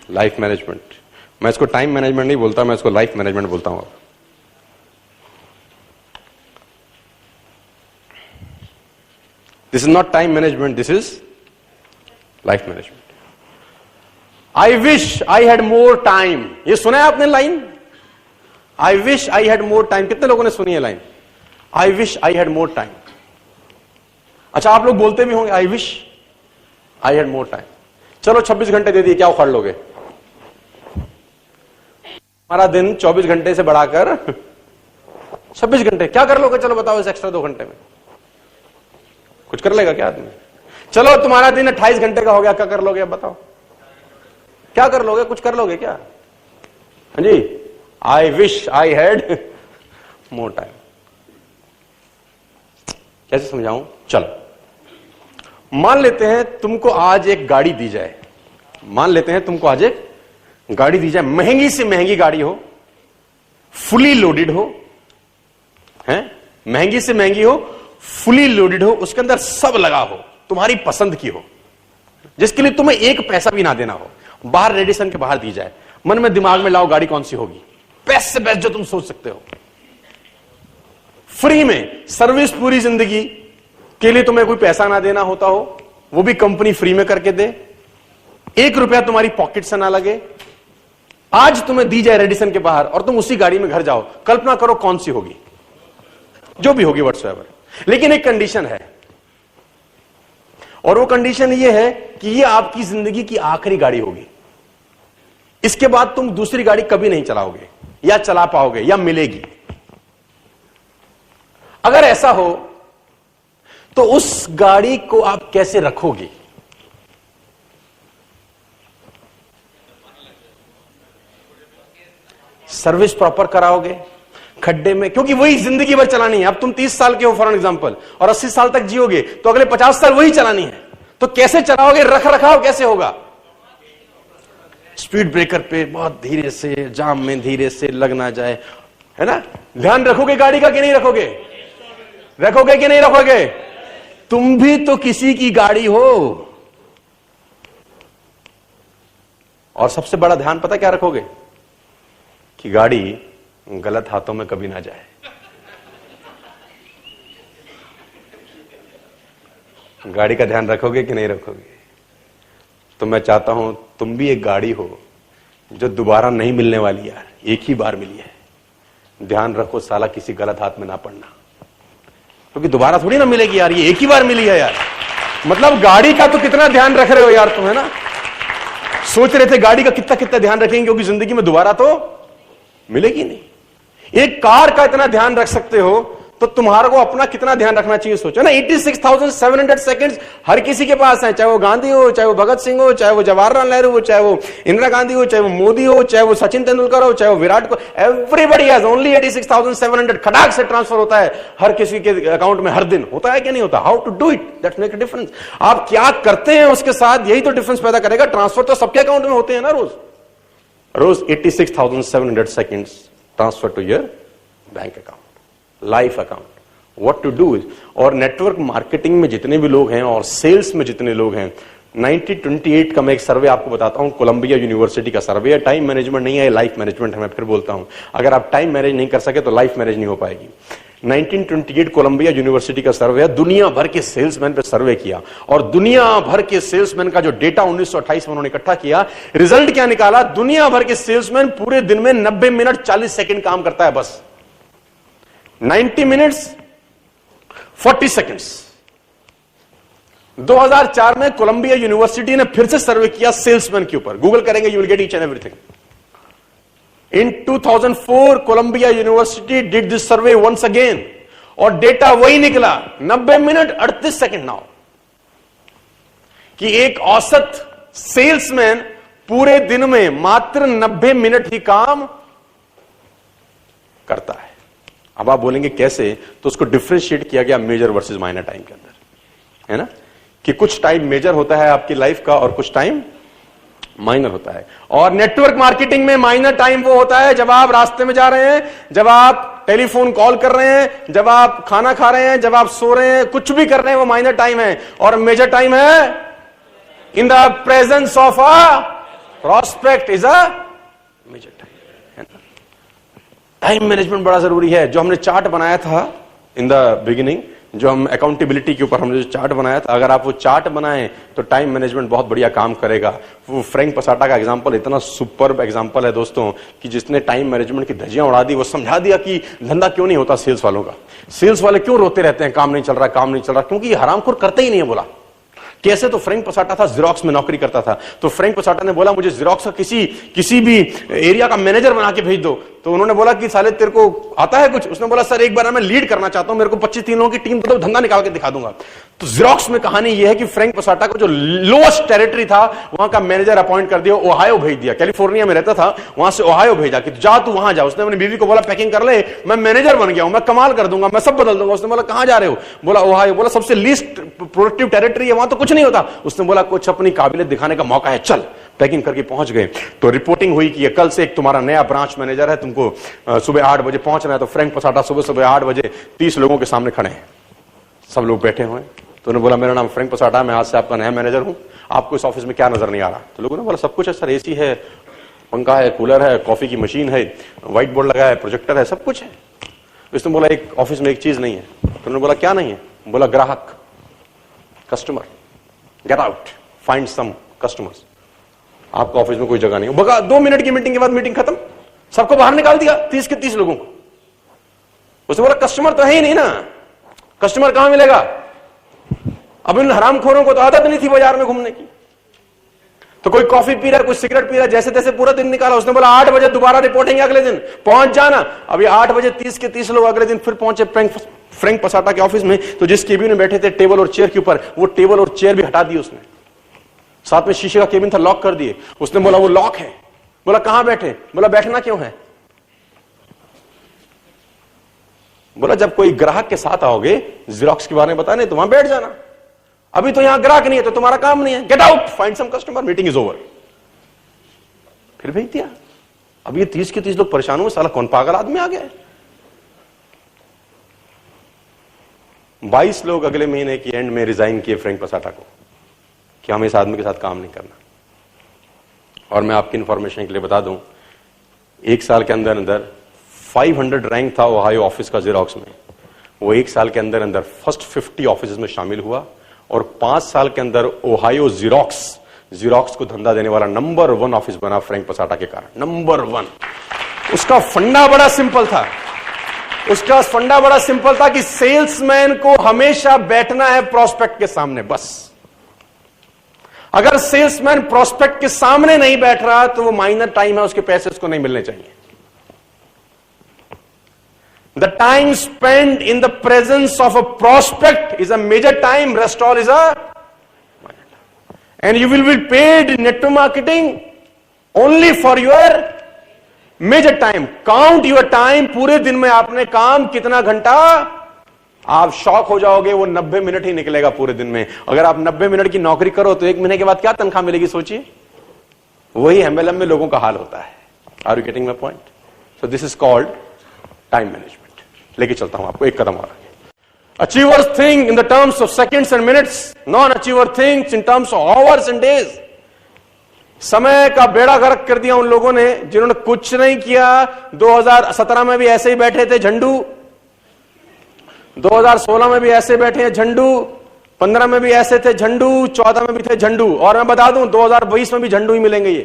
Life management. मैं इसको time management नहीं बोलता, मैं इसको लाइफ मैनेजमेंट बोलता हूं। This is not time management, this is life management. I wish I had more time, ये सुना है आपने line? I wish I had more time. कितने लोगों ने सुनी है line? I wish I had more time. अच्छा, आप लोग बोलते भी होंगे आई wish I had more time. चलो 26 घंटे दे दिए, क्या उखाड़ लोगे? हमारा दिन 24 घंटे से बढ़ाकर 26 घंटे, क्या कर लोगे? चलो बताओ, इस एक्स्ट्रा 2 घंटे में कुछ कर लेगा क्या आदमी? चलो तुम्हारा दिन 28 घंटे का हो गया, क्या कर लोगे? अब बताओ क्या कर लोगे? कुछ कर लोगे क्या? हाँ जी, I wish I had more time. कैसे समझाऊं? चलो, मान लेते हैं तुमको आज एक गाड़ी दी जाए, मान लेते हैं तुमको आज एक गाड़ी दी जाए, महंगी से महंगी गाड़ी हो, फुली लोडेड हो, हैं? महंगी से महंगी हो, फुली लोडेड हो, उसके अंदर सब लगा हो, तुम्हारी पसंद की हो, जिसके लिए तुम्हें एक पैसा भी ना देना हो, बाहर रेडिसन के बाहर दी जाए। मन में दिमाग में लाओ गाड़ी कौन सी होगी, बेस्ट से बेस्ट जो तुम सोच सकते हो, फ्री में सर्विस, पूरी जिंदगी के लिए तुम्हें कोई पैसा ना देना होता हो, वो भी कंपनी फ्री में करके दे, 1 रुपया तुम्हारी पॉकेट से ना लगे, आज तुम्हें दी जाए रेडिसन के बाहर और तुम उसी गाड़ी में घर जाओ। कल्पना करो कौन सी होगी, जो भी होगी व्हाटसोएवर। लेकिन एक कंडीशन है, और वो कंडीशन ये है कि ये आपकी जिंदगी की आखिरी गाड़ी होगी। इसके बाद तुम दूसरी गाड़ी कभी नहीं चलाओगे, या चला पाओगे, या मिलेगी। अगर ऐसा हो तो उस गाड़ी को आप कैसे रखोगे? सर्विस प्रॉपर कराओगे, खड्डे में, क्योंकि वही जिंदगी भर चलानी है। अब तुम 30 साल के हो फॉर एग्जांपल, और 80 साल तक जियोगे, तो अगले 50 साल वही चलानी है। तो कैसे चलाओगे? रख रखाव कैसे होगा? स्पीड ब्रेकर पे बहुत धीरे से, जाम में धीरे से लग ना जाए, है ना? ध्यान रखोगे गाड़ी का कि नहीं रखोगे? रखोगे कि नहीं रखोगे? तुम भी तो किसी की गाड़ी हो। और सबसे बड़ा ध्यान पता क्या रखोगे? कि गाड़ी गलत हाथों में कभी ना जाए। गाड़ी का ध्यान रखोगे कि नहीं रखोगे? तो मैं चाहता हूं तुम भी एक गाड़ी हो जो दोबारा नहीं मिलने वाली यार, एक ही बार मिली है। ध्यान रखो साला किसी गलत हाथ में ना पड़ना, क्योंकि दोबारा थोड़ी ना मिलेगी यार, ये एक ही बार मिली है यार। मतलब गाड़ी का तो कितना ध्यान रख रहे हो यार तुम, है ना? सोच रहे थे गाड़ी का कितना कितना ध्यान रखेंगे, क्योंकि जिंदगी में दोबारा तो मिलेगी नहीं। एक कार का इतना ध्यान रख सकते हो तो तुम्हारे को अपना कितना ध्यान रखना चाहिए सोचो ना। 86,700 सेकंड्स हर किसी के पास है, चाहे वो गांधी हो, चाहे वो भगत सिंह हो, चाहे वो जवाहरलाल नेहरू हो, चाहे वो इंदिरा गांधी हो, चाहे वो मोदी हो, चाहे वो सचिन तेंदुलकर हो, चाहे वो विराट को, एवरीबॉडी हैज ओनली 86,700। खटाक से ट्रांसफर होता है हर किसी के अकाउंट में हर दिन। होता है क्या नहीं होता? How to do it, that's make a difference. आप क्या करते हैं उसके साथ, यही तो डिफरेंस पैदा करेगा। ट्रांसफर तो सबके अकाउंट में होते हैं ना रोज 86,700 seconds transfer to your bank account, life account. What to do is, और नेटवर्क मार्केटिंग में जितने भी लोग हैं और सेल्स में जितने लोग हैं, 1928 का मैं एक सर्वे आपको बताता हूं, कोलंबिया यूनिवर्सिटी का सर्वे है। टाइम मैनेजमेंट नहीं है, लाइफ मैनेजमेंट है। मैं फिर बोलता हूं, अगर आप टाइम मैनेज नहीं कर सके तो लाइफ मैनेज नहीं हो पाएगी। 1928 कोलंबिया यूनिवर्सिटी का सर्वे है, दुनिया भर के सेल्समैन पे सर्वे किया, और दुनिया भर के सेल्समैन का जो डेटा 1928 में उन्होंने इकट्ठा किया, रिजल्ट क्या निकाला? दुनिया भर के सेल्समैन पूरे दिन में 90 मिनट 40 सेकंड काम करता है बस। 90 मिनट्स 40 सेकंड्स। 2004 में कोलंबिया यूनिवर्सिटी ने फिर से सर्वे किया सेल्समैन के ऊपर। गूगल करेंगे, you will get each and everything. In 2004 Columbia university did this survey once again, और डेटा वही निकला 90 मिनट 38 सेकंड नाउ, कि एक औसत सेल्समैन पूरे दिन में मात्र 90 मिनट ही काम करता है। अब आप बोलेंगे कैसे? तो उसको डिफरेंशिएट किया गया मेजर वर्सेस माइनर टाइम के अंदर, है ना? कि कुछ टाइम मेजर होता है आपकी लाइफ का और कुछ टाइम माइनर होता है। और नेटवर्क मार्केटिंग में माइनर टाइम वो होता है जब आप रास्ते में जा रहे हैं, जब आप टेलीफोन कॉल कर रहे हैं, जब आप खाना खा रहे हैं, जब आप सो रहे हैं, कुछ भी कर रहे हैं, वो माइनर टाइम है। और मेजर टाइम है in the presence of a prospect is a major time. Time management बड़ा जरूरी है। जो हमने चार्ट बनाया था इन द बिगिनिंग, जो हम अकाउंटेबिलिटी के ऊपर हमने जो चार्ट बनाया था, अगर आप वो चार्ट बनाएं तो टाइम मैनेजमेंट बहुत बढ़िया काम करेगा। वो फ्रैंक पसाटा का एग्जांपल इतना सुपर्ब एग्जांपल है दोस्तों कि जिसने टाइम मैनेजमेंट की धज्जियां उड़ा दी। वो समझा दिया कि धंधा क्यों नहीं होता सेल्स वालों का, सेल्स वाले क्यों रोते रहते हैं काम नहीं चल रहा, काम नहीं चल रहा, क्योंकि ये हरामखोर करते ही नहीं है। बोला कैसे? तो फ्रैंक पसाटा था, जेरोक्स में नौकरी करता था। तो फ्रैंक पसाटा ने बोला मुझे जेरोक्स का किसी भी एरिया का मैनेजर बना के भेज दो। तो उन्होंने बोला कि साले तेरे को आता है कुछ? उसने बोला सर एक बार मैं लीड करना चाहता हूं, मेरे को 25-30 लोगों की टीम दो, धंधा निकाल के दिखा दूंगा। तो जेरोक्स में कहानी यह है कि फ्रैंक पसाटा को जो लोएस्ट टेरिटरी था वहां का मैनेजर अपॉइंट कर दिया, ओहायो भेज दिया। कैलिफोर्निया में रहता था, वहां से ओहायो भेजा कि जा तू वहां जा। उसने अपनी बीवी को बोला पैकिंग कर ले, मैं मैनेजर बन गया हूं, मैं कमाल कर दूंगा, मैं सब बदल दूंगा। उसने बोला कहां जा रहे हो? बोला ओहायो। बोला सबसे लीस्ट प्रोडक्टिव टेरिटरी है, वहां तो कुछ नहीं होता। उसने बोला कुछ अपनी काबिलियत दिखाने का मौका है, चल। पैकिंग करके पहुंच गए तो रिपोर्टिंग हुई कि कल से एक तुम्हारा नया ब्रांच मैनेजर है, तुमको सुबह 8 बजे पहुंचना है। तो फ्रैंक पसाटा सुबह 8 बजे 30 लोगों के सामने खड़े हैं, सब लोग बैठे हुए हैं। तो उन्होंने बोला मेरा नाम फ्रैंक पसाटा, मैं आज से आपका नया मैनेजर हूं, आपको इस ऑफिस में क्या नजर नहीं आ रहा? तो लोगों ने बोला सब कुछ है सर, एसी है, पंखा है, कूलर है, कॉफी की मशीन है, व्हाइट बोर्ड लगा है, प्रोजेक्टर है, सब कुछ है। इसने बोला एक ऑफिस में एक चीज नहीं है। तो उन्होंने बोला क्या नहीं है? बोला ग्राहक, customer, get out, find some customers. आपका ऑफिस में कोई जगह नहीं। बगा 2 मिनट की मीटिंग के बाद मीटिंग खत्म, सबको बाहर निकाल दिया, 30 के 30 लोगों को। उसने बोला कस्टमर तो है ही नहीं ना, कस्टमर कहां मिलेगा? अब इन हरामखोरों को तो आदत नहीं थी बाजार में घूमने की। तो कोई कॉफी पी रहा है, कोई सिगरेट पी रहा है, जैसे तैसे पूरा दिन निकाला। उसने बोला 8 बजे दोबारा रिपोर्टिंग अगले दिन, पहुंच जाना। अभी 8 बजे 30 के 30 लोग अगले दिन फिर पहुंचे फ्रैंक पसाटा के ऑफिस में। तो जिस केबिन में बैठे थे टेबल और चेयर के ऊपर, वो टेबल और चेयर भी हटा दिए उसने। साथ में शीशे का केबिन था, लॉक कर दिए। उसने बोला वो लॉक है। बोला कहां बैठे? बोला बैठना क्यों है? बोला जब कोई ग्राहक के साथ आओगे, जेरोक्स के बारे में बताने तो वहां बैठ जाना। अभी तो यहां ग्राहक नहीं है तो तुम्हारा काम नहीं है, get out, find some customer, meeting is over. फिर भेज दिया। अब ये 30 के 30 लोग परेशान हुए, साला कौन पागल आदमी आ गया। 22 लोग अगले महीने की एंड में रिजाइन किए फ्रैंक पसाटा को कि हमें इस आदमी के साथ काम नहीं करना। और मैं आपकी इंफॉर्मेशन के लिए बता दूं, 1 साल के अंदर अंदर 500 रैंक था ओहायो ऑफिस का जेरोक्स में। वो 1 साल के अंदर अंदर फर्स्ट 50 ऑफिस में शामिल हुआ और 5 साल के अंदर ओहायो जेरोक्स को धंधा देने वाला नंबर 1 ऑफिस बना फ्रैंक पसाटा के कारण, नंबर 1। उसका फंडा बड़ा सिंपल था। उसका फंडा बड़ा सिंपल था कि सेल्समैन को हमेशा बैठना है प्रोस्पेक्ट के सामने, बस। अगर सेल्समैन प्रोस्पेक्ट के सामने नहीं बैठ रहा तो वो माइनर टाइम है, उसके पैसे उसको नहीं मिलने चाहिए। The time spent in the presence of a prospect is a major time, rest all is a minor time. And you will be paid in network marketing only for your major time. Count your time, पूरे दिन में आपने काम कितना घंटा, आप shock हो जाओगे, वो 90 मिनट ही निकलेगा पूरे दिन में। अगर आप 90 मिनट की नौकरी करो तो 1 महीने के बाद क्या तनख्वाह मिलेगी सोचिए। वही एमएलएम में लोगों का हाल होता है। Are you getting my point? So this is called time management. लेके चलता हूं आपको एक कदम और आगे। Achievers think in the terms of seconds and minutes, non achiever thinks in terms of hours and days. समय का बेड़ा गर्क कर दिया उन लोगों ने जिन्होंने कुछ नहीं किया। 2017 में भी ऐसे ही बैठे थे झंडू, 2016 में भी ऐसे बैठे हैं झंडू, 15 में भी ऐसे थे झंडू, 14 में भी थे झंडू, और मैं बता दूं 2022 में भी झंडू ही मिलेंगे। ये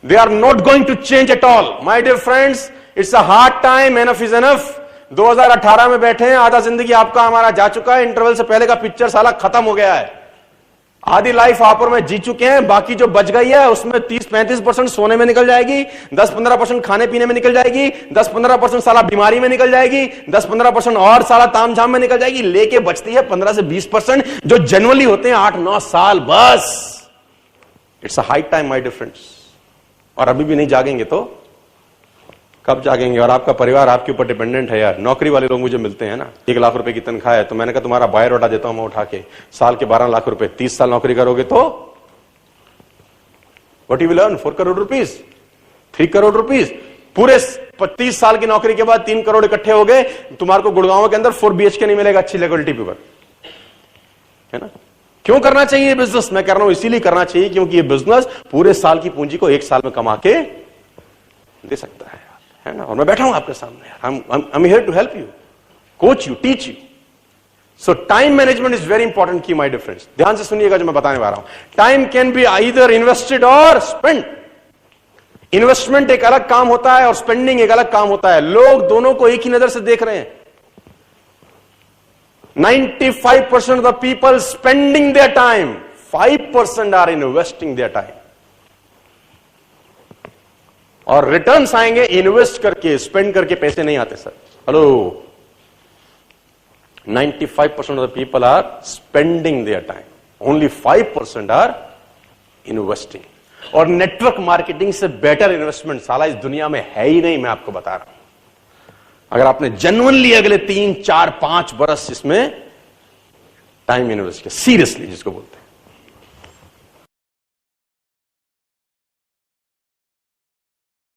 they are not going to change at all my dear friends. It's a hard time, enough is enough. 2018 में बैठे हैं, आधा जिंदगी आपका हमारा जा चुका है। इंटरवल से पहले का पिक्चर साला खत्म हो गया है। आधी लाइफ आप और में जी चुके हैं, बाकी जो बच गई है उसमें 30-35% सोने में निकल जाएगी, 10-15% खाने पीने में निकल जाएगी, 10-15% साला बीमारी में निकल जाएगी, 10-15% और साला तामझाम में निकल जाएगी। लेके बचती है 15 से 20% जो जनरली होते हैं 8-9 साल, बस। It's a high time my dear friends. और अभी भी नहीं जागेंगे तो कब जागेंगे? और आपका परिवार आपके ऊपर डिपेंडेंट है यार। नौकरी वाले लोग मुझे मिलते हैं ना, 1 लाख रुपए की तनख्वाह है, तो मैंने कहा तुम्हारा बायोडाटा देता हूं मैं उठा के, साल के 12 लाख रुपए, 30 साल नौकरी करोगे तो what you will earn? 4 crore rupees, 3 crore rupees. पूरे 30 साल की नौकरी के बाद 3 करोड़ इकट्ठे हो गए, तुम्हारे को गुड़गांव के अंदर 4 BHK नहीं मिलेगा अच्छी लेवलिटी पे, है ना। क्यों करना चाहिए बिजनेस? मैं कह रहा हूं इसीलिए करना चाहिए क्योंकि ये बिजनेस पूरे साल की पूंजी को एक साल में कमा के दे सकता है ना? और मैं बैठा हूं आपके सामने यार, I'm here to help you, coach you, teach you. So time management is very important key, my dear friends. ध्यान से सुनिएगा जो मैं बताने वाला हूं. Time can be either invested or spent. Investment एक अलग काम होता है और स्पेंडिंग एक अलग काम होता है. लोग दोनों को एक ही नजर से देख रहे हैं. 95% of the people spending their time, 5% are investing their time. और रिटर्न्स आएंगे इन्वेस्ट करके, स्पेंड करके पैसे नहीं आते sir. Hello, 95% of the people are spending their time, only 5% are investing. और नेटवर्क मार्केटिंग से बेटर इन्वेस्टमेंट साला इस दुनिया में है ही नहीं. मैं आपको बता रहा हूं, अगर आपने जेन्युइनली अगले 3, 4, 5 बरस इसमें टाइम इन्वेस्ट किया, सीरियसली जिसको बोलते हैं,